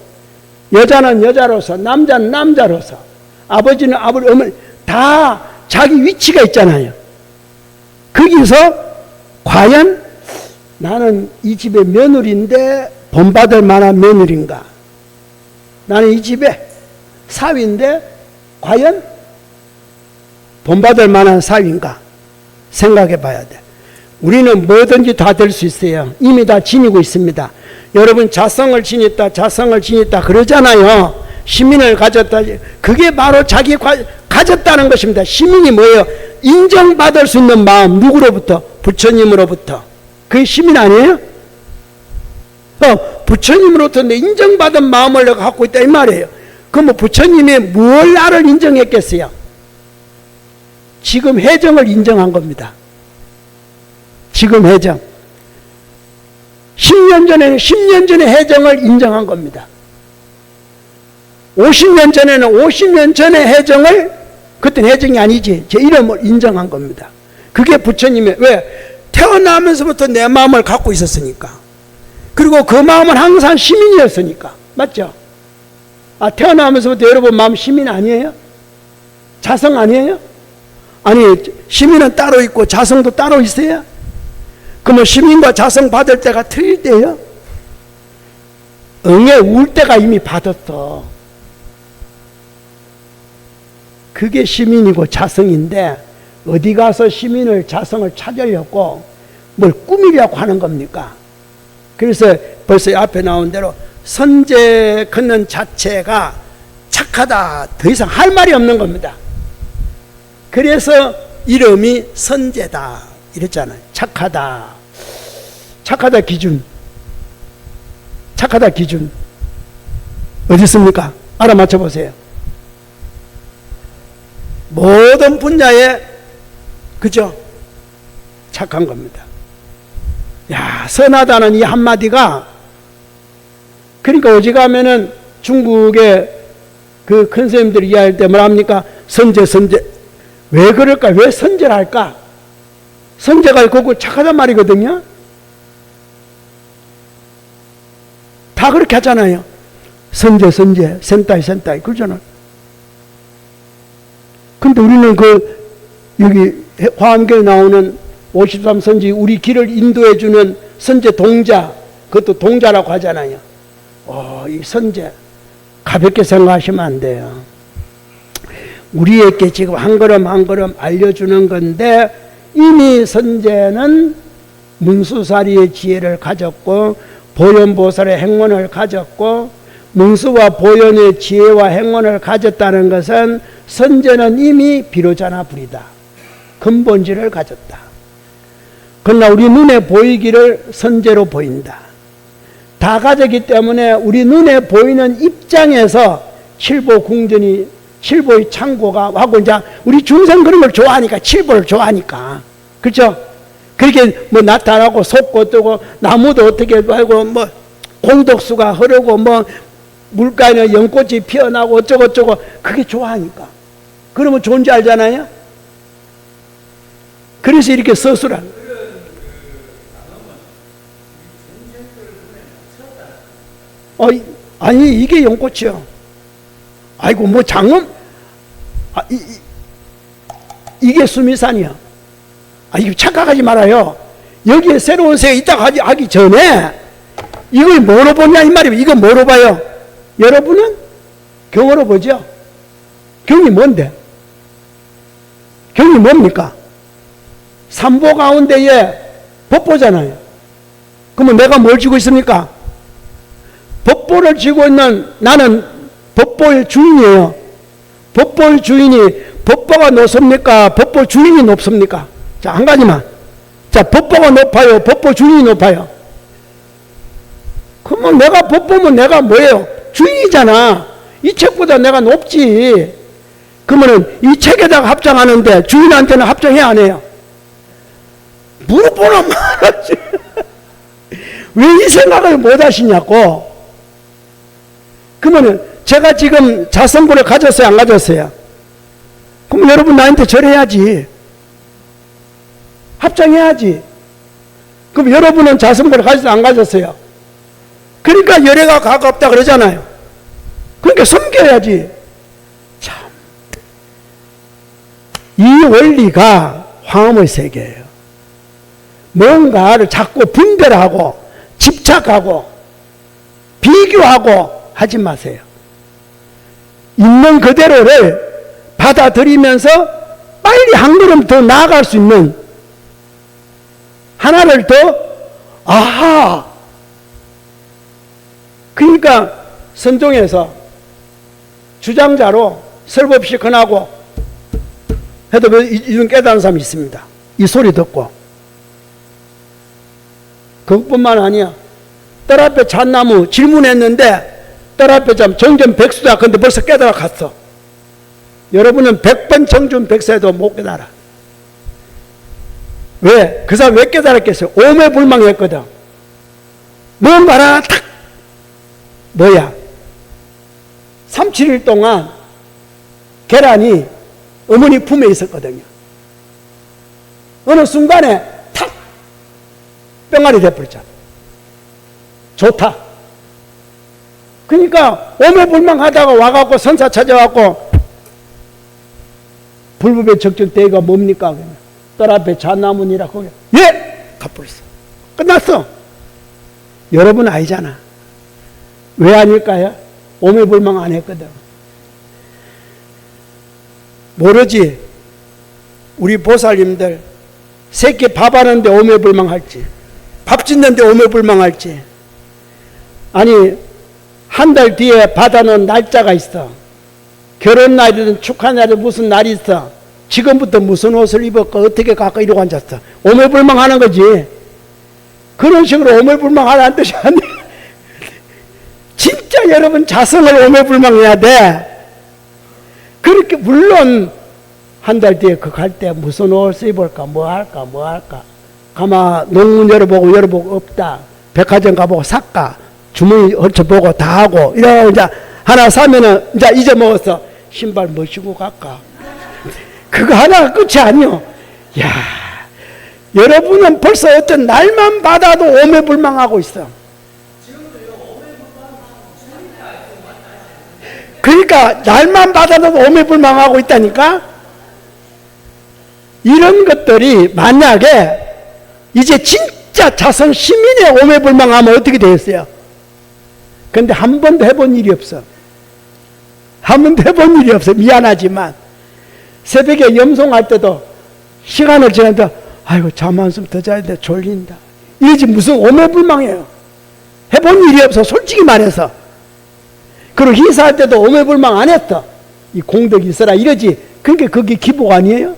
여자는 여자로서, 남자는 남자로서, 아버지는 아버지, 어머니 다 자기 위치가 있잖아요. 거기서 과연 나는 이 집의 며느리인데 본받을 만한 며느리인가? 나는 이 집의 사위인데 과연 본받을 만한 사위인가? 생각해 봐야 돼. 우리는 뭐든지 다 될 수 있어요. 이미 다 지니고 있습니다. 여러분 자성을 지녔다 그러잖아요. 시민을 가졌다. 그게 바로 자기 가졌다는 것입니다. 시민이 뭐예요? 인정받을 수 있는 마음. 누구로부터? 부처님으로부터. 그게 시민 아니에요? 부처님으로부터 내 인정받은 마음을 내가 갖고 있다 이 말이에요. 그럼 부처님이 뭘 나를 인정했겠어요? 지금 혜정을 인정한 겁니다. 지금 혜정. 10년 전에 혜정을 인정한 겁니다. 50년 전에는 50년 전에 혜정을, 그때는 혜정이 아니지, 제 이름을 인정한 겁니다. 그게 부처님의, 왜? 태어나면서부터 내 마음을 갖고 있었으니까. 그리고 그 마음은 항상 시민이었으니까. 맞죠? 태어나면서부터 여러분 마음 시민 아니에요? 자성 아니에요? 아니, 시민은 따로 있고 자성도 따로 있어요? 그러면 시민과 자성 받을 때가 틀릴 때예요? 응애 울 때가 이미 받았어. 그게 시민이고 자성인데, 어디 가서 시민을 자성을 찾으려고 뭘 꾸미려고 하는 겁니까? 그래서 벌써 앞에 나온 대로 선제 걷는 자체가 착하다, 더 이상 할 말이 없는 겁니다. 그래서 이름이 선제다 이랬잖아요. 착하다 기준 어디 있습니까? 알아맞혀 보세요. 모든 분야에, 그죠? 착한 겁니다. 야, 선하다는 이 한마디가 그러니까 오직하면은 중국의 그 큰 스님들이 이야기할 때 뭐랍니까? 선제. 왜 그럴까? 왜 선제를 할까? 선제가 그거 착하단 말이거든요. 다 그렇게 하잖아요. 선제, 센타이, 그러잖아요. 근데 우리는 여기 화엄경에 나오는 53선지, 우리 길을 인도해주는 선제 동자, 그것도 동자라고 하잖아요. 이 선제, 가볍게 생각하시면 안 돼요. 우리에게 지금 한 걸음 한 걸음 알려주는 건데, 이미 선제는 문수사리의 지혜를 가졌고, 보현보살의 행원을 가졌고, 문수와 보현의 지혜와 행원을 가졌다는 것은 선제는 이미 비로자나 불이다. 근본질을 가졌다. 그러나 우리 눈에 보이기를 선제로 보인다. 다 가졌기 때문에 우리 눈에 보이는 입장에서 칠보궁전이, 칠보의 창고가 하고, 이제 우리 중생 그런 걸 좋아하니까, 칠보를 좋아하니까. 그렇죠? 그렇게 뭐 나타나고 솟고 뜨고 나무도 어떻게 하고 뭐 공덕수가 흐르고 뭐 물가에는 연꽃이 피어나고 어쩌고저쩌고 그게 좋아하니까. 그러면 좋은지 알잖아요? 그래서 이렇게 서술한. 아니 이게 연꽃이요. 아이고 뭐 장엄. 이게 수미산이요. 이거 착각하지 말아요. 여기에 새로운 새가 있다고 하기 전에 이걸 뭐로 보냐 이 말이에요. 이거 뭐로 봐요? 여러분은 경으로 보죠. 경이 뭔데? 경이 뭡니까? 삼보 가운데에 법보잖아요. 그러면 내가 뭘 쥐고 있습니까? 법보를 쥐고 있는 나는 법보의 주인이에요. 법보의 주인이 법보가 높습니까? 법보 주인이 높습니까? 자, 한 가지만. 자, 법보가 높아요? 법보 주인이 높아요? 그러면 내가 법보면 내가 뭐예요? 주인이잖아. 이 책보다 내가 높지. 그러면은 이 책에다가 합장하는데 주인한테는 합장해야 안 해요? 물어보나 말하지. 왜 이 생각을 못 하시냐고. 그러면은 제가 지금 자성불을 가졌어요? 안 가졌어요? 그럼 여러분 나한테 절해야지. 합장해야지. 그럼 여러분은 자성불을 가졌어요? 안 가졌어요? 그러니까 열애가 가가 없다 그러잖아요. 그러니까 섬겨야지. 참. 이 원리가 화엄의 세계예요. 뭔가를 자꾸 분별하고 집착하고 비교하고 하지 마세요. 있는 그대로를 받아들이면서 빨리 한 걸음 더 나아갈 수 있는 하나를 더 아하. 그러니까 선종에서 주장자로 설법시کن하고 해도 이런 깨달은 사람이 있습니다. 이 소리 듣고. 그것뿐만 아니야. 뜰 앞에 잣나무 질문했는데 뜰 앞에 정전 백수다. 근데 벌써 깨달아 갔어. 여러분은 100번 정준 백수해도 못 깨달아. 왜? 그 사람 왜 깨달았겠어요? 오매불망했거든. 뭔가라 탁 뭐야? 3, 7일 동안 계란이 어머니 품에 있었거든요. 어느 순간에 탁 뿅알이 돼버렸잖아. 좋다. 그러니까 오매불망하다가 와갖고 선사 찾아왔고 불법의 적정 때가 뭡니까? 뜰 앞에 잣나무니라 거기 예! 가버렸어. 끝났어. 여러분 아니잖아. 왜 아닐까요? 오매불망 안 했거든. 모르지. 우리 보살님들 새끼 밥 하는데 오매불망할지, 밥 짓는데 오매불망할지. 아니 한 달 뒤에 받아놓은 날짜가 있어. 결혼 날이든 축하 날이든 무슨 날이 있어. 지금부터 무슨 옷을 입을까 어떻게 갈까 이러고 앉았어. 오매불망하는 거지. 그런 식으로 오매불망하라는 뜻이 아니야. 진짜 여러분 자성을 오매불망해야 돼. 그렇게 물론 한 달 뒤에 그 갈 때 무슨 옷을 입을까 뭐 할까 가마 농문 열어보고 없다. 백화점 가보고 살까 주머니 헐쳐보고 다 하고 이러고 이제 하나 사면은 이제 잊어먹었어. 신발 뭐 신고 갈까? 그거 하나가 끝이 아니요. 야, 여러분은 벌써 어떤 날만 받아도 오매불망하고 있어. 그러니까 날만 받아도 오매불망하고 있다니까. 이런 것들이 만약에 이제 진짜 자선 시민의 오매불망하면 어떻게 되겠어요? 근데 한 번도 해본 일이 없어. 한 번도 해본 일이 없어. 미안하지만 새벽에 염송할 때도 시간을 지나도 아이고 잠 한숨 더 자야 돼 졸린다 이러지 무슨 오매불망해요. 해본 일이 없어 솔직히 말해서. 그리고 희사할 때도 오매불망 안 했어. 이 공덕이 있어라 이러지. 그러니까 그게 기복 아니에요?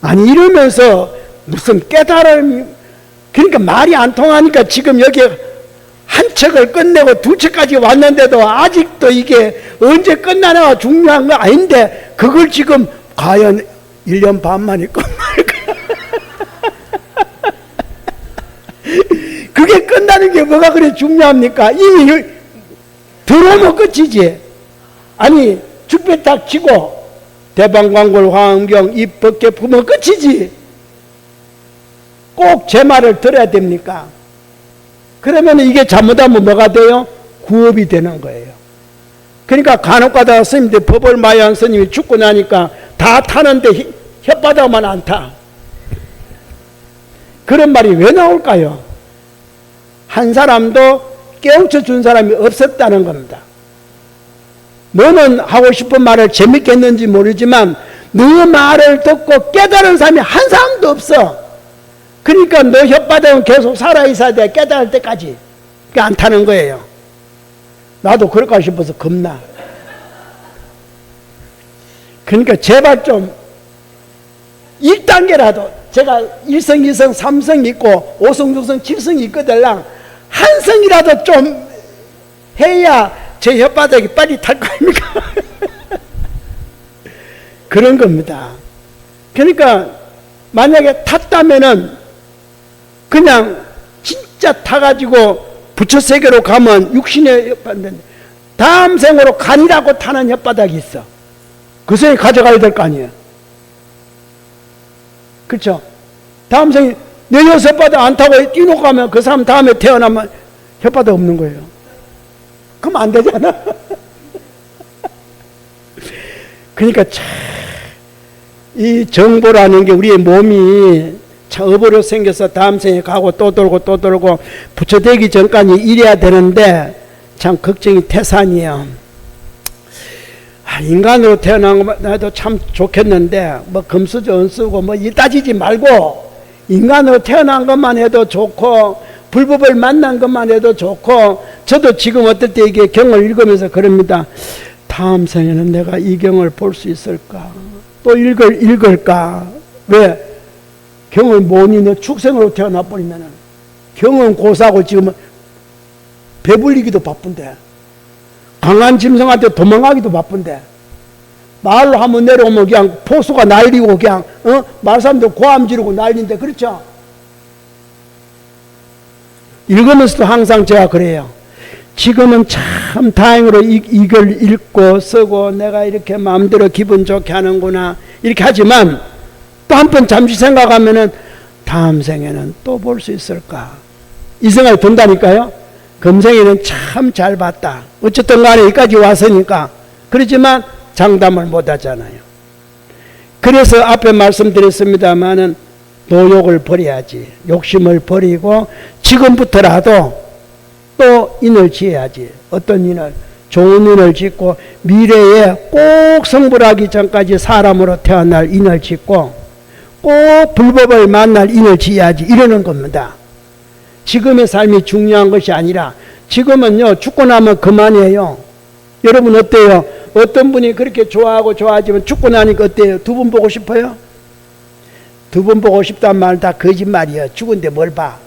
아니 이러면서 무슨 깨달음이 그러니까 말이 안 통하니까 지금 여기 한 척을 끝내고 두 척까지 왔는데도 아직도 이게 언제 끝나냐가 중요한 거 아닌데 그걸 지금 과연 1년 반 만에 끝날까? 그게 끝나는 게 뭐가 그래 중요합니까? 이미 들어오면 끝이지. 아니 죽배 딱 치고 대방광골 화엄경 입 벗게 부면 끝이지. 꼭 제 말을 들어야 됩니까? 그러면 이게 잘못하면 뭐가 돼요? 구업이 되는 거예요. 그러니까 간혹가다가 스님들 법을 마야한 스님이 죽고 나니까 다 타는데 혓바닥만 안 타. 그런 말이 왜 나올까요? 한 사람도 깨우쳐 준 사람이 없었다는 겁니다. 너는 하고 싶은 말을 재밌게 했는지 모르지만 너 말을 듣고 깨달은 사람이 한 사람도 없어. 그러니까 너 혓바닥은 계속 살아있어야 돼. 깨달을 때까지. 그게 안 타는 거예요. 나도 그럴까 싶어서 겁나. 그러니까 제발 좀 1단계라도 제가 1성, 2성, 3성 있고 5성, 6성, 7성이 있거들랑 한 성이라도 좀 해야 제 혓바닥이 빨리 탈 거 아닙니까? 그런 겁니다. 그러니까 만약에 탔다면은 그냥 진짜 타가지고 부처세계로 가면 육신의 혓바닥 다음 생으로 간이라고 타는 혓바닥이 있어. 그 생에 가져가야 될 거 아니에요. 그렇죠? 다음 생에 내 혓바닥 안 타고 뛰놓고 가면 그 사람 다음에 태어나면 혓바닥 없는 거예요. 그럼 안 되잖아. 그러니까 참 이 정보라는 게 우리의 몸이 참 업으로 생겨서 다음 생에 가고 또 돌고 또 돌고 부처 되기 전까지 이래야 되는데 참 걱정이 태산이에요. 인간으로 태어난 것만 해도 참 좋겠는데 뭐 금수저 은수고 뭐 이 따지지 말고 인간으로 태어난 것만 해도 좋고 불법을 만난 것만 해도 좋고 저도 지금 어떨 때 이게 경을 읽으면서 그럽니다. 다음 생에는 내가 이 경을 볼 수 있을까? 또 읽을까? 왜? 경을 못 읽는 축생으로 태어나 버리면은 경은 고사고 지금 배불리기도 바쁜데 강한 짐승한테 도망가기도 바쁜데 말로 한번 내려오면 그냥 포수가 날리고 그냥 말 사람들 고함 지르고 난리인데 그렇죠? 읽으면서도 항상 제가 그래요. 지금은 참 다행으로 이걸 읽고 쓰고 내가 이렇게 마음대로 기분 좋게 하는구나 이렇게 하지만 또 한 번 잠시 생각하면은 다음 생에는 또 볼 수 있을까 이 생각이 든다니까요. 금생에는 참 잘 봤다. 어쨌든 간에 여기까지 왔으니까. 그렇지만 장담을 못 하잖아요. 그래서 앞에 말씀드렸습니다마는 노욕을 버려야지. 욕심을 버리고 지금부터라도 또 인을 지어야지. 어떤 인을? 좋은 인을 짓고 미래에 꼭 성불하기 전까지 사람으로 태어날 인을 짓고 꼭 불법을 만날 인을 지어야지. 이러는 겁니다. 지금의 삶이 중요한 것이 아니라 지금은요 죽고 나면 그만이에요. 여러분 어때요? 어떤 분이 그렇게 좋아하고 좋아하지만 죽고 나니까 어때요? 두 분 보고 싶어요? 두 분 보고 싶다는 말은 다 거짓말이에요. 죽은데 뭘 봐?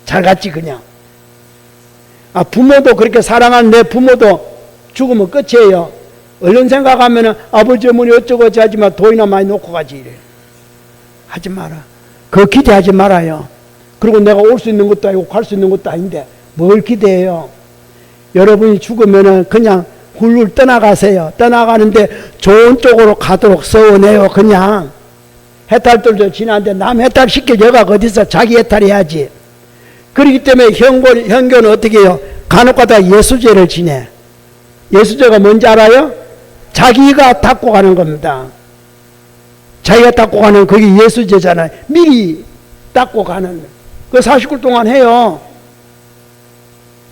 잘 갔지 그냥. 부모도 그렇게 사랑하는 내 부모도 죽으면 끝이에요. 얼른 생각하면 아버지 어머니 어쩌고 하지만 돈이나 많이 놓고 가지 이래. 하지 마라. 그거 기대하지 말아요. 그리고 내가 올 수 있는 것도 아니고 갈 수 있는 것도 아닌데 뭘 기대해요? 여러분이 죽으면은 그냥 훌훌 떠나가세요. 떠나가는데 좋은 쪽으로 가도록 서원해요. 그냥 해탈들도 지나는데 남 해탈 시킬 여가 어디서 자기 해탈해야지. 그렇기 때문에 현교는 어떻게 해요? 간혹가다 예수제를 지내. 예수제가 뭔지 알아요? 자기가 닦고 가는 겁니다. 자기가 닦고 가는 그게 예수제잖아요. 미리 닦고 가는. 그 40일 동안 해요.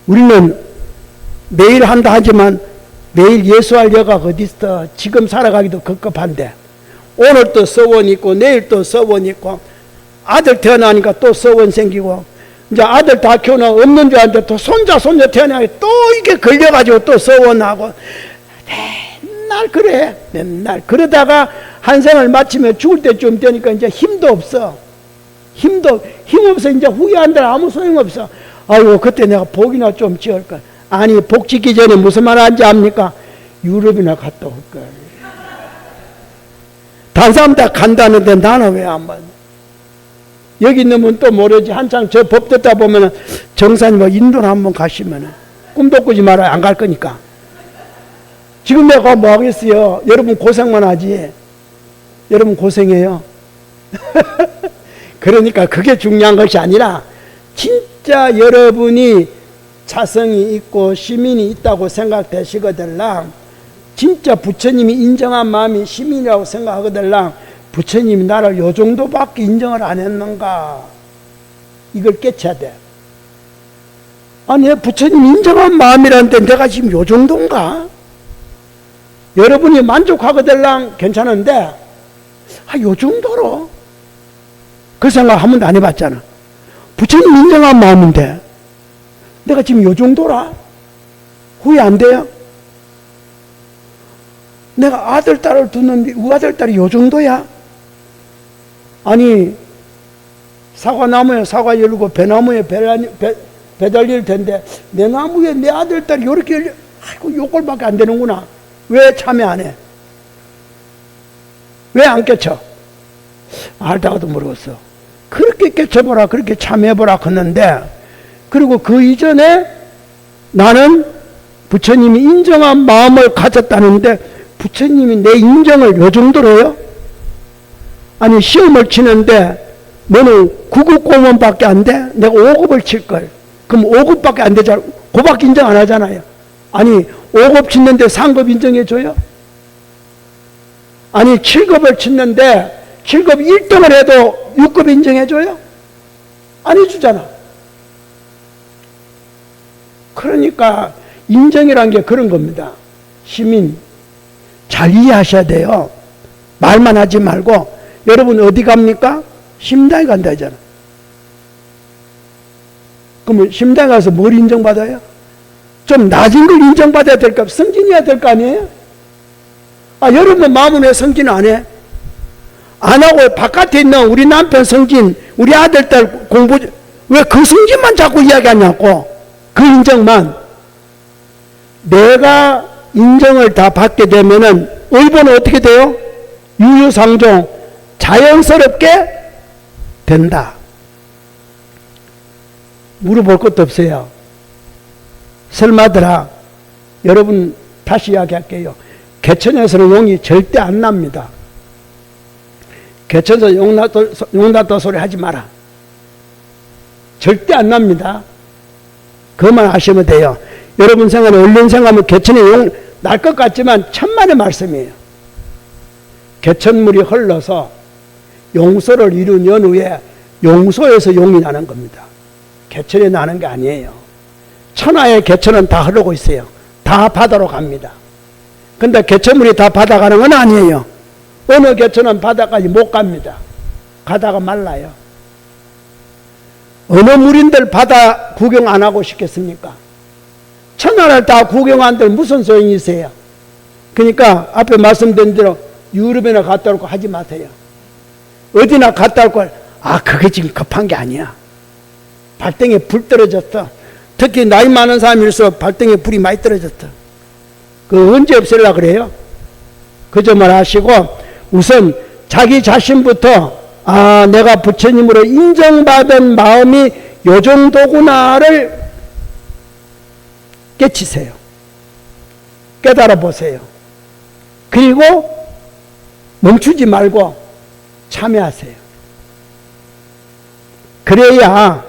우리는 매일 한다 하지만 매일 예수할 여가 어디 있어. 지금 살아가기도 급급한데 오늘 또 서원 있고 내일 또 서원 있고 아들 태어나니까 또 서원 생기고 이제 아들 다 키우나 없는 줄 알았는데 또 손자 손녀 태어나니까 또 이게 걸려가지고 또 서원하고 맨날 그래. 맨날 그러다가 한 생을 마치면 죽을 때쯤 되니까 이제 힘도 없어. 힘 없어. 이제 후회한다는 아무 소용없어. 아이고 그때 내가 복이나 좀 지을걸. 아니 복 짓기 전에 무슨 말 하는지 압니까? 유럽이나 갔다 올걸. 다른 사람 다 간다는데 나는 왜 안 가냐. 여기 있는 분 또 모르지. 한창 저 법 듣다 보면은 정사님 뭐 인도나 한번 가시면은 꿈도 꾸지 말아요. 안 갈 거니까. 지금 내가 뭐 하겠어요. 여러분 고생만 하지. 여러분 고생해요. 그러니까 그게 중요한 것이 아니라 진짜 여러분이 자성이 있고 시민이 있다고 생각되시거들랑 진짜 부처님이 인정한 마음이 시민이라고 생각하거들랑 부처님이 나를 요 정도밖에 인정을 안 했는가 이걸 깨쳐야 돼. 아니 부처님이 인정한 마음이라는데 내가 지금 요 정도인가? 여러분이 만족하거들랑 괜찮은데 요 정도로 그 생각 한 번도 안 해봤잖아. 부처님 인정한 마음인데 내가 지금 요 정도라? 후회 안 돼요? 내가 아들, 딸을 두는데 우리 아들, 딸이 요 정도야? 아니 사과나무에 사과 열고 배나무에 배 달릴 텐데 내 나무에 내 아들, 딸이 요렇게 열려. 아이고 요 꼴밖에 안 되는구나. 왜 참여 안 해? 왜 안 깨쳐? 알다가도 모르겠어. 그렇게 깨쳐보라 그렇게 참여해보라 했는데 그리고 그 이전에 나는 부처님이 인정한 마음을 가졌다는데 부처님이 내 인정을 요 정도로요? 아니 시험을 치는데 너는 9급 공무원밖에 안 돼? 내가 5급을 칠걸. 그럼 5급밖에 안 되잖아. 그밖에 인정 안 하잖아요. 아니 5급 치는데 3급 인정해줘요? 아니 7급을 치는데 7급 1등을 해도 6급 인정해줘요? 안 해주잖아. 그러니까 인정이란 게 그런 겁니다. 시민 잘 이해하셔야 돼요. 말만 하지 말고 여러분 어디 갑니까? 심당에 간다 하잖아. 그러면 심당에 가서 뭘 인정받아요? 좀 낮은 걸 인정받아야 될까? 승진해야 될 거 아니에요? 여러분 마음은 왜 승진 안 해? 안 하고 바깥에 있는 우리 남편 승진, 우리 아들, 딸 공부, 왜 그 승진만 자꾸 이야기하냐고. 그 인정만. 내가 인정을 다 받게 되면은 의본은 어떻게 돼요? 유유상종, 자연스럽게 된다. 물어볼 것도 없어요. 설마더라. 여러분 다시 이야기할게요. 개천에서는 용이 절대 안 납니다. 개천에서 용났다 소리 하지 마라. 절대 안 납니다. 그것만 아시면 돼요. 여러분 생각에 얼른 생각하면 개천에 용 날 것 같지만 천만의 말씀이에요. 개천물이 흘러서 용소를 이룬 연후에 용소에서 용이 나는 겁니다. 개천에 나는 게 아니에요. 천하의 개천은 다 흐르고 있어요. 다 바다로 갑니다. 근데 개천물이 다 바다 가는 건 아니에요. 어느 개천은 바다까지 못 갑니다. 가다가 말라요. 어느 물인들 바다 구경 안 하고 싶겠습니까? 천하를 다 구경한들 무슨 소용이 있어요? 그러니까 앞에 말씀드린 대로 유럽이나 갔다 올 거 하지 마세요. 어디나 갔다 올 걸, 그게 지금 급한 게 아니야. 발등에 불 떨어졌어. 특히 나이 많은 사람일수록 발등에 불이 많이 떨어졌어. 그 언제 없애려고 그래요? 그 점을 아시고 우선 자기 자신부터 아, 내가 부처님으로 인정받은 마음이 요 정도구나를 깨치세요. 깨달아 보세요. 그리고 멈추지 말고 참여하세요. 그래야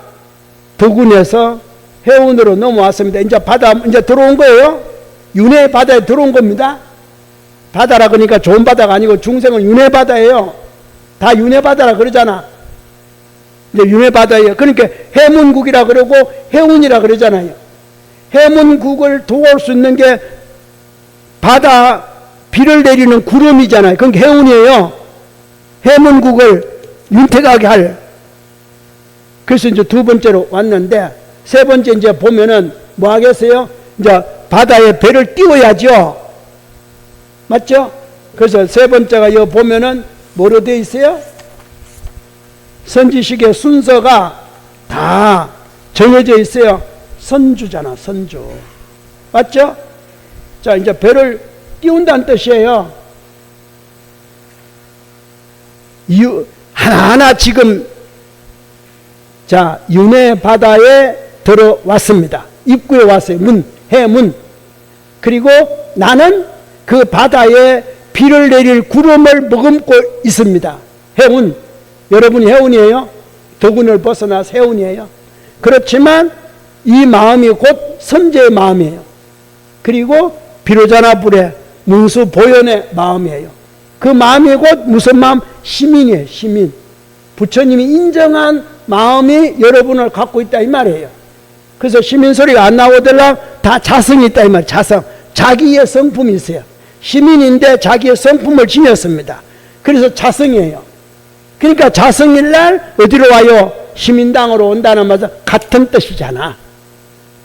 덕운에서 해운으로 넘어왔습니다. 이제 바다, 이제 들어온 거예요. 윤회 바다에 들어온 겁니다. 바다라 그러니까 좋은 바다가 아니고 중생은 윤회 바다예요. 다 윤회 바다라 그러잖아. 이제 윤회 바다예요. 그러니까 해문국이라 그러고 해운이라 그러잖아요. 해문국을 도울 수 있는 게 바다 비를 내리는 구름이잖아요. 그러니까 해운이에요. 해문국을 윤택하게 할. 그래서 이제 두 번째로 왔는데, 세 번째 이제 보면은 뭐 하겠어요? 이제 바다에 배를 띄워야죠. 맞죠? 그래서 세 번째가 여기 보면은 뭐로 되어 있어요? 선지식의 순서가 다 정해져 있어요. 선주잖아, 선주. 맞죠? 자, 이제 배를 띄운다는 뜻이에요. 하나하나 지금, 자, 윤회 바다에 들어왔습니다. 입구에 왔어요. 문, 해문. 그리고 나는 그 바다에 비를 내릴 구름을 머금고 있습니다. 해운. 여러분이 해운이에요. 덕운을 벗어나서 해운이에요. 그렇지만 이 마음이 곧 선제의 마음이에요. 그리고 비로자나 불의 문수 보현의 마음이에요. 그 마음이 곧 무슨 마음? 시민이에요. 시민. 부처님이 인정한 마음이 여러분을 갖고 있다 이 말이에요. 그래서 시민 소리가 안 나오더라 다 자성이 있다 이 말이에요. 자성. 자기의 성품이 있어요. 시민인데 자기의 성품을 지녔습니다. 그래서 자성이에요. 그러니까 자성일날 어디로 와요? 시민당으로 온다는 말은 같은 뜻이잖아.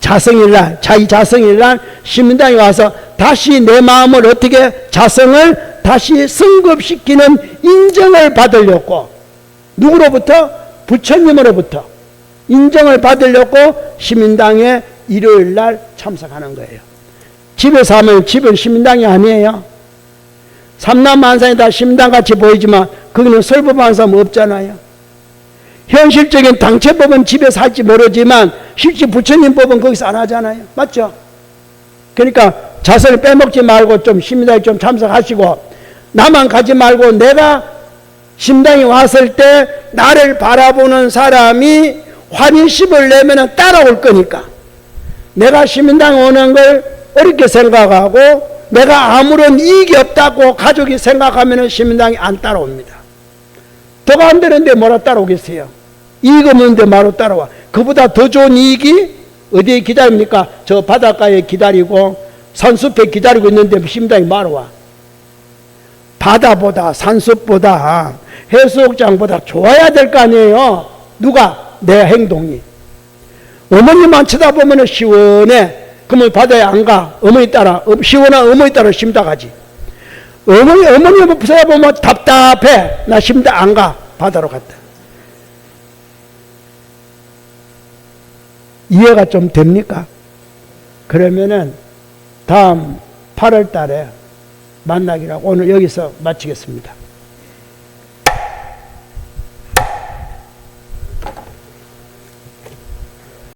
자성일날, 자기 자성일날 시민당에 와서 다시 내 마음을 어떻게 자성을 다시 성급시키는 인정을 받으려고, 누구로부터? 부처님으로부터 인정을 받으려고 시민당에 일요일날 참석하는 거예요. 집에서 하면 집은 시민당이 아니에요. 삼남만상이 다 시민당같이 보이지만 거기는 설법하는 없잖아요. 현실적인 당체법은 집에서 할지 모르지만 실제 부처님 법은 거기서 안 하잖아요. 맞죠? 그러니까 자선을 빼먹지 말고 좀 시민당에 좀 참석하시고, 나만 가지 말고 내가 심당에 왔을 때 나를 바라보는 사람이 환희심을 내면 따라올 거니까, 내가 시민당에 오는 걸 어렵게 생각하고 내가 아무런 이익이 없다고 가족이 생각하면 시민당이 안 따라옵니다. 더 안 되는데 뭐라 따라오겠어요? 이익 없는데 뭐로 따라와? 그보다 더 좋은 이익이 어디에 기다립니까? 저 바닷가에 기다리고 산숲에 기다리고 있는데 시민당이 뭐로 와? 바다보다 산숲보다 해수욕장보다 좋아야 될 거 아니에요. 누가? 내 행동이. 어머니만 쳐다보면 시원해. 그러면 바다에 안 가. 어머니 따라, 시원한 어머니 따라 심다 가지. 어머니만 쳐다보면 답답해. 나 심다 안 가. 바다로 갔다. 이해가 좀 됩니까? 그러면은 다음 8월 달에 만나기라고 오늘 여기서 마치겠습니다.